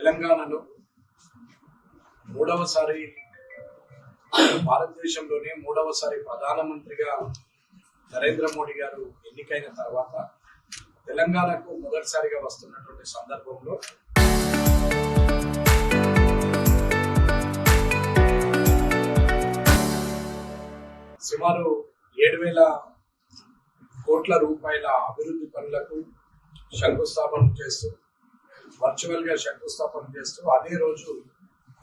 తెలంగాణలో మూడవసారి భారతదేశంలోనే మూడవసారి ప్రధానమంత్రిగా నరేంద్ర మోడీ గారు ఎన్నికైన తర్వాత తెలంగాణకు మొదటిసారిగా వస్తున్నటువంటి సందర్భంలో సుమారు 7,000 కోట్ల రూపాయల అభివృద్ధి పనులకు శంకుస్థాపన చేస్తూ వర్చువల్ గా శంకుస్థాపన చేస్తూ అదే రోజు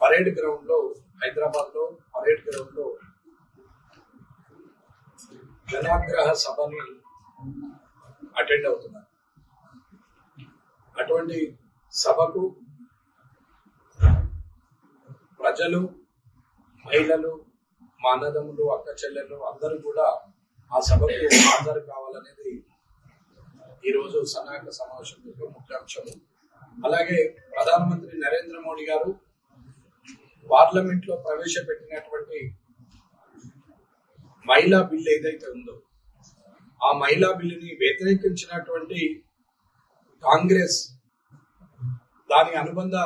పరేడ్ గ్రౌండ్ లో హైదరాబాద్ లో పరేడ్ గ్రౌండ్ లో జనాగ్రహ సభని అటెండ్ అవుతున్నారు. అటువంటి సభకు ప్రజలు, మహిళలు, మా అన్నదమ్ములు, అక్క చెల్లెలు అందరూ కూడా ఆ సభకు హాజరు కావాలనేది ఈరోజు సన్నాహక సమావేశం యొక్క ముఖ్యాంశం. అలాగే ప్రధానమంత్రి నరేంద్ర మోడీ గారు పార్లమెంట్ లో ప్రవేశపెట్టినటువంటి మహిళా బిల్ ఏదైతే ఉందో ఆ మహిళా బిల్లుని వ్యతిరేకించినటువంటి కాంగ్రెస్ దాని అనుబంధ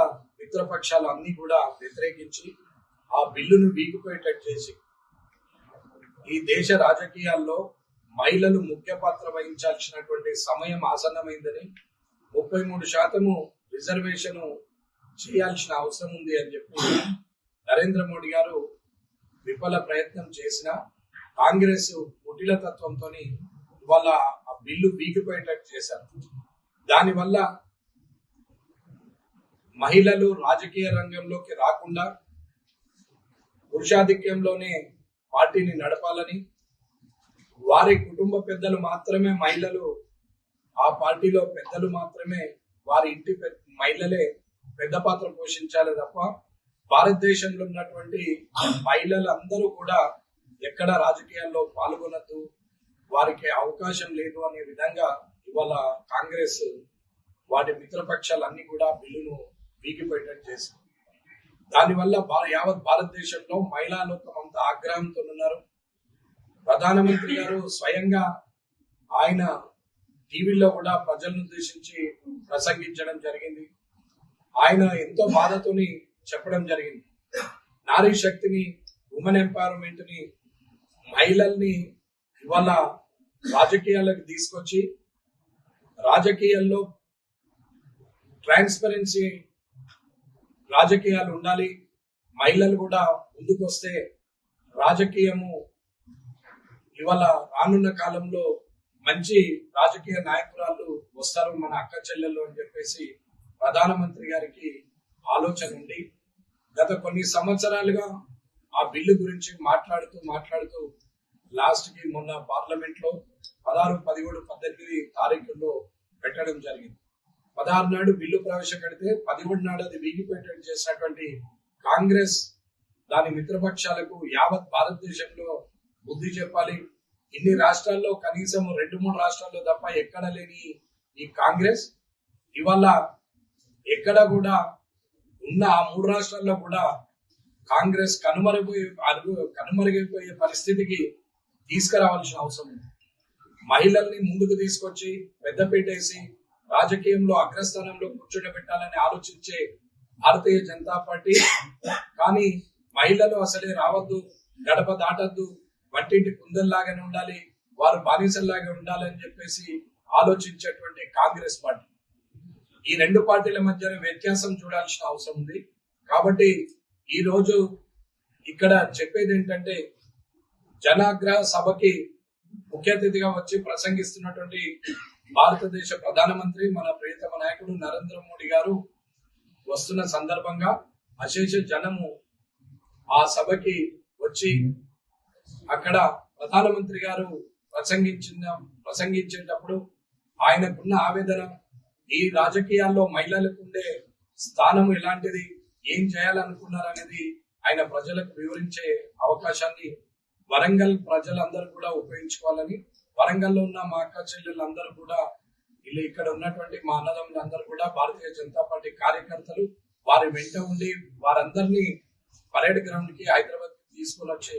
మిత్రపక్షాలు అన్ని కూడా వ్యతిరేకించి ఆ బిల్లును వీగిపోయేటట్టు చేసి ఈ దేశ రాజకీయాల్లో మహిళలు ముఖ్య పాత్ర వహించాల్సినటువంటి సమయం ఆసన్నమైందని 33% రిజర్వేషన్ చేయాల్సిన అవసరం ఉంది అని చెప్పి నరేంద్ర మోడీ గారు విఫల ప్రయత్నం చేసిన కాంగ్రెస్ కుటిల తత్వంతో ఇవాళ ఆ బిల్లు వీగిపోయేటట్టు చేశారు. దానివల్ల మహిళలు రాజకీయ రంగంలోకి రాకుండా పురుషాధిక్యంలోనే పార్టీని నడపాలని, వారి కుటుంబ పెద్దలు మాత్రమే మహిళలు, ఆ పార్టీలో పెద్దలు మాత్రమే వారి ఇంటి మహిళలే పెద్ద పాత్ర పోషించాలి తప్ప భారతదేశంలో ఉన్నటువంటి మహిళలందరూ కూడా ఎక్కడ రాజకీయాల్లో పాల్గొనద్దు, వారికి అవకాశం లేదు అనే విధంగా ఇవాళ కాంగ్రెస్ వాటి మిత్రపక్షాలన్నీ కూడా బిల్లును వీగిపోయేటట్టు చేసింది. దానివల్ల యావత్ భారతదేశంలో మహిళా లోకం అంతా ఆగ్రహంతో ఉన్నారు. ప్రధానమంత్రి గారు స్వయంగా ఆయన టీవీలో కూడా ప్రజలను ఉద్దేశించి ప్రసంగించడం జరిగింది. ఆయన ఎంతో బాధతోని చెప్పడం జరిగింది. నారీ శక్తిని, ఉమెన్ ఎంపవర్మెంట్ ని, మహిళల్ని ఇవాళ రాజకీయాలకు తీసుకొచ్చి రాజకీయాల్లో ట్రాన్స్పరెన్సీ రాజకీయాలు ఉండాలి, మహిళలు కూడా ముందుకు వస్తే రాజకీయము ఇవాళ రానున్న కాలంలో మంచి రాజకీయ నాయకురాలు వస్తారు మన అక్క చెల్లెళ్ళు అని చెప్పేసి ప్రధానమంత్రి గారికి ఆలోచన ఉంది. గత కొన్ని సంవత్సరాలుగా ఆ బిల్లు గురించి మాట్లాడుతూ లాస్ట్ కి మొన్న పార్లమెంట్ లో 16, 17, 18 తారీఖుల్లో పెట్టడం జరిగింది. 16 నాడు బిల్లు ప్రవేశపెడితే 17 నాడు అది వీగిపోయేటట్టు చేసినటువంటి కాంగ్రెస్ దాని మిత్రపక్షాలకు యావత్ భారతదేశంలో బుద్ధి చెప్పాలి. ఇన్ని రాష్ట్రాల్లో కనీసం 2-3 రాష్ట్రాల్లో తప్ప ఎక్కడ లేని ఈ కాంగ్రెస్ ఇవాళ ఎక్కడ కూడా ఉన్న ఆ 3 రాష్ట్రాల్లో కూడా కాంగ్రెస్ కనుమరుగైపోయే పరిస్థితికి తీసుకురావాల్సిన అవసరం ఉంది. మహిళల్ని ముందుకు తీసుకొచ్చి పెద్దపీటేసి రాజకీయంలో అగ్రస్థానంలో కూర్చోబెట్టాలని ఆలోచించే భారతీయ జనతా పార్టీ కానీ మహిళలు అసలే రావద్దు, గడప దాటద్దు, వంటింటి కుందల్లాగానే ఉండాలి, వారు బానిసల్లాగా ఉండాలని చెప్పేసి ఆలోచించేటువంటి కాంగ్రెస్ పార్టీ. ఈ 2 పార్టీల మధ్య వ్యత్యాసం చూడాల్సిన అవసరం ఉంది. కాబట్టి ఈ రోజు ఇక్కడ చెప్పేది ఏంటంటే జనాగ్రహ సభకి ముఖ్య అతిథిగా వచ్చి ప్రసంగిస్తున్నటువంటి భారతదేశ ప్రధానమంత్రి మన ప్రియతమ నాయకుడు నరేంద్ర మోడీ గారు వస్తున్న సందర్భంగా అశేష జనము ఆ సభకి వచ్చి అక్కడ ప్రధానమంత్రి గారు ప్రసంగించేటప్పుడు ఆయనకున్న ఆవేదన, ఈ రాజకీయాల్లో మహిళలకు ఉండే స్థానం ఎలాంటిది, ఏం చేయాలనుకున్నారనేది ఆయన ప్రజలకు వివరించే అవకాశాన్ని వరంగల్ ప్రజలందరూ కూడా ఉపయోగించుకోవాలని, వరంగల్లో ఉన్న మా అక్క చెల్లెళ్ళందరూ కూడా ఇక్కడ ఉన్నటువంటి మా అన్నదమ్ములందరూ కూడా భారతీయ జనతా పార్టీ కార్యకర్తలు వారి వెంట ఉండి వారందరినీ పరేడ్ గ్రౌండ్ కి హైదరాబాద్ కి తీసుకుని వచ్చి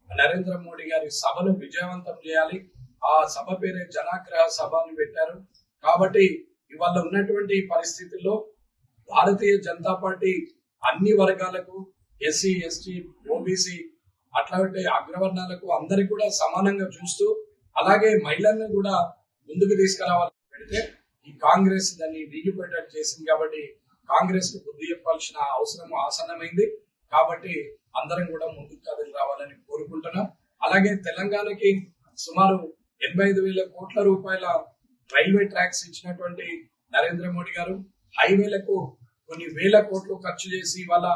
నరేంద్ర మోడీ గారి సభను విజయవంతం చేయాలి. ఆ సభ పేరే జనాగ్రహ సభ అని పెట్టారు. కాబట్టి ఇవాళ ఉన్నటువంటి పరిస్థితుల్లో భారతీయ జనతా పార్టీ అన్ని వర్గాలకు ఎస్సీ ఎస్టీ ఓబీసీ అట్లాంటి అగ్రవర్ణాలకు అందరికి కూడా సమానంగా చూస్తూ అలాగే మహిళలను కూడా ముందుకు తీసుకురావాలని పెడితే ఈ కాంగ్రెస్ దాన్ని వీగిపోయేటట్టు చేసింది. కాబట్టి కాంగ్రెస్ కు బుద్ధి చెప్పాల్సిన అవసరం ఆసన్నమైంది. కాబట్టి అందరం కూడా ముందుకు కదిలి రావాలని కోరుకుంటున్నాం. అలాగే తెలంగాణకి సుమారు 85,000 కోట్ల రూపాయల రైల్వే ట్రాక్స్ ఇచ్చినటువంటి నరేంద్ర మోడీ గారు హైవేలకు కొన్ని వేల కోట్లు ఖర్చు చేసి ఇవాళ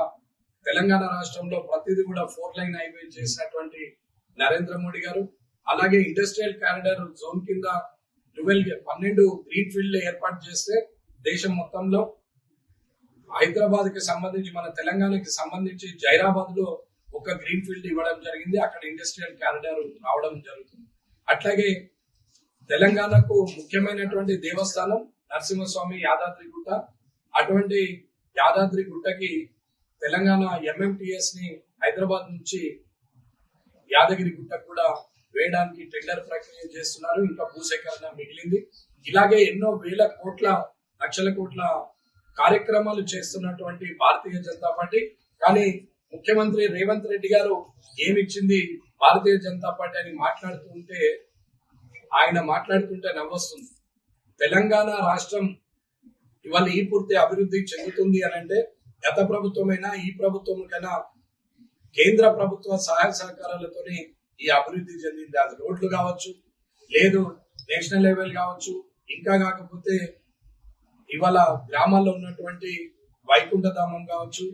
తెలంగాణ రాష్ట్రంలో ప్రతిదీ కూడా 4 లైన్ హైవే చేసినటువంటి నరేంద్ర మోడీ గారు అలాగే ఇండస్ట్రియల్ కారిడార్ జోన్ కింద 12 గ్రీన్ ఫీల్డ్ ఏర్పాటు చేస్తే దేశం మొత్తంలో హైదరాబాద్ కి సంబంధించి మన తెలంగాణకి సంబంధించి జైరాబాద్ లో ఒక గ్రీన్ ఫీల్డ్ ఇవ్వడం జరిగింది. అక్కడ ఇండస్ట్రియల్ కారిడార్ రావడం జరుగుతుంది. అట్లాగే తెలంగాణకు ముఖ్యమైనటువంటి దేవస్థానం నరసింహస్వామి యాదాద్రి గుట్ట. అటువంటి యాదాద్రి గుట్టకి తెలంగాణ ఎంఎంటీఎస్ ని హైదరాబాద్ నుంచి యాదగిరి గుట్టకు కూడా వేయడానికి టెండర్ ప్రక్రియ చేస్తున్నారు. ఇంకా భూసేకరణ మిగిలింది. ఇలాగే ఎన్నో వేల కోట్ల లక్షల కోట్ల కార్యక్రమాలు చేస్తున్నటువంటి భారతీయ జనతా పార్టీ. కానీ ముఖ్యమంత్రి రేవంత్ రెడ్డి గారు ఏమిచ్చింది భారతీయ జనతా పార్టీ అని మాట్లాడుతుంటే నవ్వొస్తుంది. తెలంగాణ రాష్ట్రం ఇవాళ ఈ పూర్తి అభివృద్ధి చెందుతుంది అని అంటే గత ప్రభుత్వమైనా ఈ ప్రభుత్వమైనా కేంద్ర ప్రభుత్వ సహాయ సహకారాలతోనే ఈ అభివృద్ధి చెందింది. అది రోడ్లు కావచ్చు, లేదు నేషనల్ లెవెల్ కావచ్చు, ఇంకా కాకపోతే ఇవాళ గ్రామాల్లో ఉన్నటువంటి వైకుంఠధామం కావచ్చు,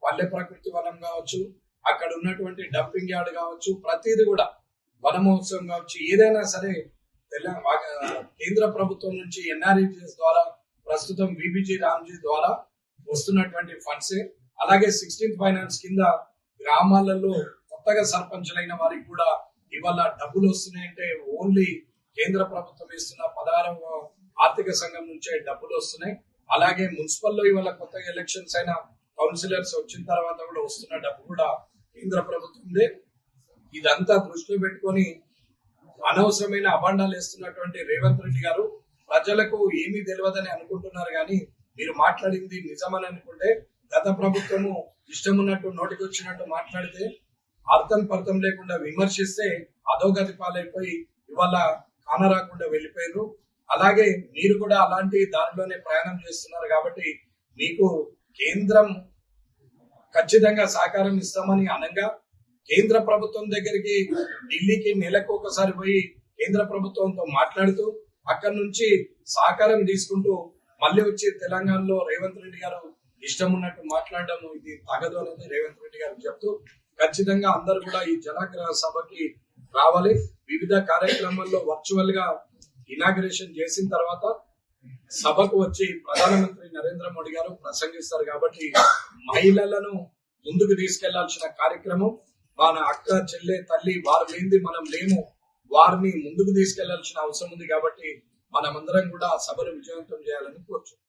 పల్లె ప్రకృతి వనం కావచ్చు, అక్కడ ఉన్నటువంటి డంపింగ్ యార్డ్ కావచ్చు, ప్రతిది కూడా వన మహోత్సవం కావచ్చు, ఏదైనా సరే కేంద్ర ప్రభుత్వం నుంచి ఎన్ఆర్ఈజీఎస్ ద్వారా ప్రస్తుతం బీబీజీ రామ్జీ ద్వారా వస్తున్నటువంటి ఫండ్సే. అలాగే 16th ఫైనాన్స్ కింద గ్రామాలలో కొత్తగా సర్పంచులైన వారికి కూడా ఇవాళ డబ్బులు వస్తున్నాయంటే ఓన్లీ కేంద్ర ప్రభుత్వం ఇస్తున్న 16వ ఆర్థిక సంఘం నుంచే డబ్బులు వస్తున్నాయి. అలాగే మున్సిపల్లో ఇవాళ కొత్తగా ఎలక్షన్స్ అయిన కౌన్సిలర్స్ వచ్చిన తర్వాత కూడా వస్తున్న డబ్బు కూడా కేంద్ర ప్రభుత్వందే. ఇదంతా దృష్టిలో పెట్టుకొని అనవసరమైన అభాండాలు వేస్తున్నటువంటి రేవంత్ రెడ్డి గారు ప్రజలకు ఏమీ తెలియదని అనుకుంటున్నారు. కానీ మీరు మాట్లాడింది నిజమని అనుకుంటే గత ప్రభుత్వము ఇష్టం ఉన్నట్టు నోటికి వచ్చినట్టు మాట్లాడితే అర్థం పర్థం లేకుండా విమర్శిస్తే అధోగతి పాలైపోయి ఇవాళ కానరాకుండా వెళ్ళిపోయారు. అలాగే మీరు కూడా అలాంటి దారిలోనే ప్రయాణం చేస్తున్నారు. కాబట్టి మీకు కేంద్రం ఖచ్చితంగా సహకారం ఇస్తామని అనగా కేంద్ర ప్రభుత్వం దగ్గరికి ఢిల్లీకి నెలకు ఒకసారి పోయి కేంద్ర ప్రభుత్వంతో మాట్లాడుతూ అక్కడి నుంచి సహకారం తీసుకుంటూ మళ్ళీ వచ్చి తెలంగాణలో రేవంత్ రెడ్డి గారు ఇష్టం ఉన్నట్టు మాట్లాడడం ఇది తగదు అనేది రేవంత్ రెడ్డి గారు చెప్తూ ఖచ్చితంగా అందరూ కూడా ఈ జనాగ్రహ సభకి రావాలి. వివిధ కార్యక్రమాల్లో వర్చువల్ గా ఇనాగ్రేషన్ చేసిన తర్వాత సభకు వచ్చి ప్రధానమంత్రి నరేంద్ర మోడీ గారు ప్రసంగిస్తారు. కాబట్టి మహిళలను ముందుకు తీసుకెళ్లాల్సిన కార్యక్రమం మన అక్క చెల్లె తల్లి వారు లేనిది మనం లేము, వారిని ముందుకు తీసుకెళ్లాల్సిన అవసరం ఉంది. కాబట్టి మనమందరం కూడా సభను విజయవంతం చేయాలని కోరుచున్నాం.